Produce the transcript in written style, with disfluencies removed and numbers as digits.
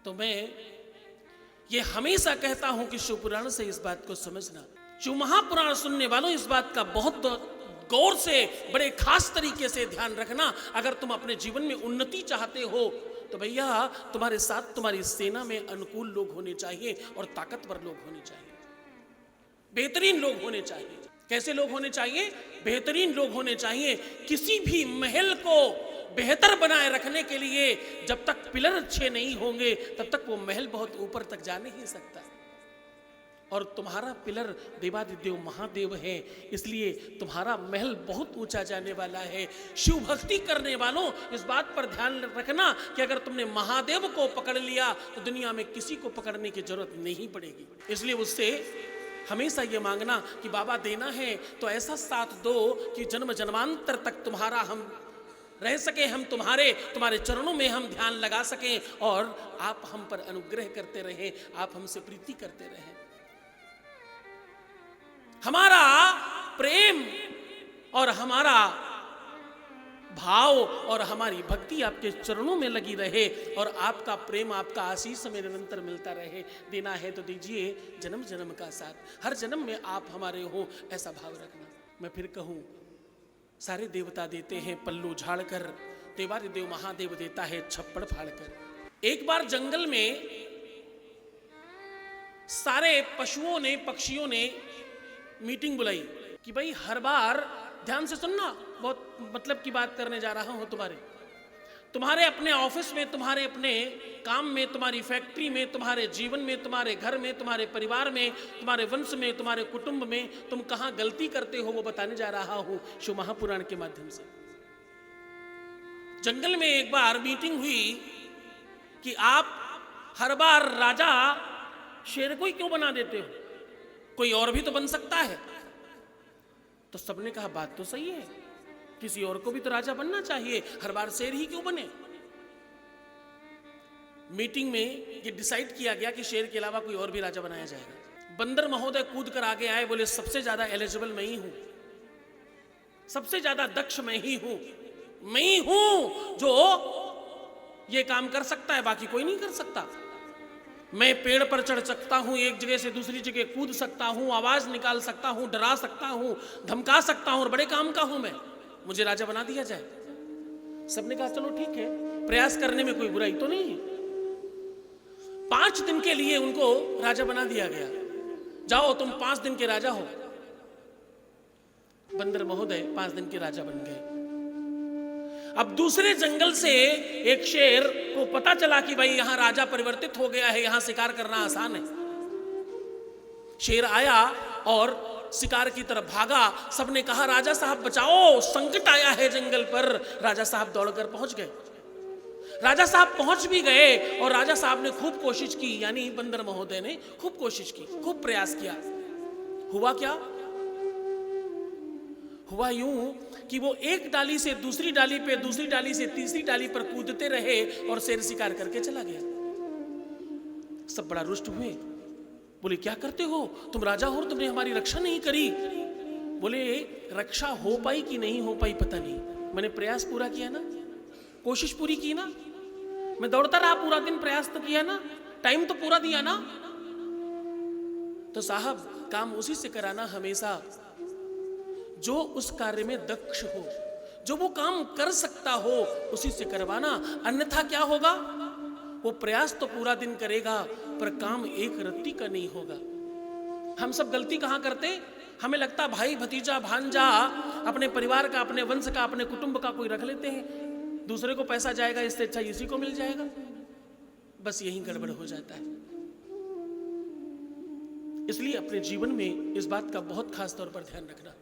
तो मैं ये हमेशा कहता हूं कि शिव पुराण से इस बात को समझना। शिव महापुराण सुनने वालों इस बात का बहुत गौर से बड़े खास तरीके से ध्यान रखना। अगर तुम अपने जीवन में उन्नति चाहते हो तो भैया तुम्हारे साथ तुम्हारी सेना में अनुकूल लोग होने चाहिए और ताकतवर लोग होने चाहिए, बेहतरीन लोग होने चाहिए। कैसे लोग होने चाहिए? बेहतरीन लोग होने चाहिए। किसी भी महल को बेहतर बनाए रखने के लिए जब तक पिलर अच्छे नहीं होंगे तब तक वो महल बहुत ऊपर तक जा नहीं सकता। और तुम्हारा पिलर देवादिदेव महादेव है, इसलिए तुम्हारा महल बहुत ऊंचा जाने वाला है। शिव भक्ति करने वालों इस बात पर ध्यान रखना कि अगर तुमने महादेव को पकड़ लिया तो दुनिया में किसी को पकड़ने की जरूरत नहीं पड़ेगी। इसलिए उससे हमेशा ये मांगना कि बाबा देना है तो ऐसा साथ दो कि जन्म जन्मांतर तक तुम्हारा हम रह सके, हम तुम्हारे चरणों में हम ध्यान लगा सकें और आप हम पर अनुग्रह करते रहें, आप हमसे प्रीति करते रहें। हमारा प्रेम और हमारा भाव और हमारी भक्ति आपके चरणों में लगी रहे और आपका प्रेम, आपका आशीष हमें निरंतर मिलता रहे। देना है तो दीजिए जन्म जन्म का साथ, हर जन्म में आप हमारे हो, ऐसा भाव रखना। मैं फिर कहूं, सारे देवता देते हैं पल्लू झाड़कर, देवादिदेव महादेव देता है छप्पड़ फाड़कर। एक बार जंगल में सारे पशुओं ने, पक्षियों ने मीटिंग बुलाई कि भाई हर बार, ध्यान से सुनना, बहुत मतलब की बात करने जा रहा हूं तुम्हारे अपने ऑफिस में, तुम्हारे अपने काम में, तुम्हारी फैक्ट्री में, तुम्हारे जीवन में, तुम्हारे घर में, तुम्हारे परिवार में, तुम्हारे वंश में, तुम्हारे कुटुंब में तुम कहां गलती करते हो वो बताने जा रहा हूं शिव महापुराण के माध्यम से। जंगल में एक बार मीटिंग हुई कि आप हर बार राजा शेर को ही क्यों बना देते हो, कोई और भी तो बन सकता है। तो सबने कहा बात तो सही है, किसी और को भी तो राजा बनना चाहिए, हर बार शेर ही क्यों बने। मीटिंग में ये डिसाइड किया गया कि शेर के अलावा कोई और भी राजा बनाया जाएगा। बंदर महोदय कूद कर आगे आए, बोले सबसे ज्यादा एलिजिबल मैं ही हूं, सबसे ज्यादा दक्ष मैं ही हूं जो ये काम कर सकता है, बाकी कोई नहीं कर सकता। मैं पेड़ पर चढ़ सकता हूं, एक जगह से दूसरी जगह कूद सकता हूं, आवाज निकाल सकता हूं, डरा सकता हूं, धमका सकता हूं और बड़े काम का हूं मैं, मुझे राजा बना दिया जाए। सबने कहा चलो ठीक है, प्रयास करने में कोई बुराई तो नहीं है। 5 दिन के लिए उनको राजा बना दिया गया, जाओ तुम 5 दिन के राजा हो। बंदर महोदय 5 दिन के राजा बन गए। अब दूसरे जंगल से एक शेर को पता चला कि भाई यहां राजा परिवर्तित हो गया है, यहां शिकार करना आसान है। शेर आया और शिकार की तरफ भागा। सबने कहा राजा साहब बचाओ, संकट आया है जंगल पर। राजा साहब दौड़कर पहुंच गए। राजा साहब पहुंच भी गए और राजा साहब ने खूब कोशिश की, यानी बंदर महोदय ने खूब कोशिश की, खूब प्रयास किया। हुआ क्या? हुआ यूं कि वो एक डाली से दूसरी डाली पे, दूसरी डाली से तीसरी डाली पर कूदते रहे और शेर शिकार करके चला गया। सब बड़ा रुष्ट हुए, बोले क्या करते हो, तुम राजा हो, तुमने हमारी रक्षा नहीं करी। बोले रक्षा हो पाई कि नहीं हो पाई पता नहीं, मैंने प्रयास पूरा किया ना, कोशिश पूरी की ना, मैं दौड़ता रहा पूरा दिन, प्रयास तो किया ना, टाइम तो पूरा दिया ना। तो साहब काम उसी से कराना हमेशा जो उस कार्य में दक्ष हो, जो वो काम कर सकता हो, उसी से करवाना। अन्यथा क्या होगा, वो प्रयास तो पूरा दिन करेगा पर काम एक रत्ती का नहीं होगा। हम सब गलती कहां करते, हमें लगता भाई भतीजा भांजा अपने परिवार का, अपने वंश का, अपने कुटुंब का कोई रख लेते हैं, दूसरे को पैसा जाएगा, इससे अच्छा इसी को मिल जाएगा। बस यही गड़बड़ हो जाता है। इसलिए अपने जीवन में इस बात का बहुत खास तौर पर ध्यान रखना।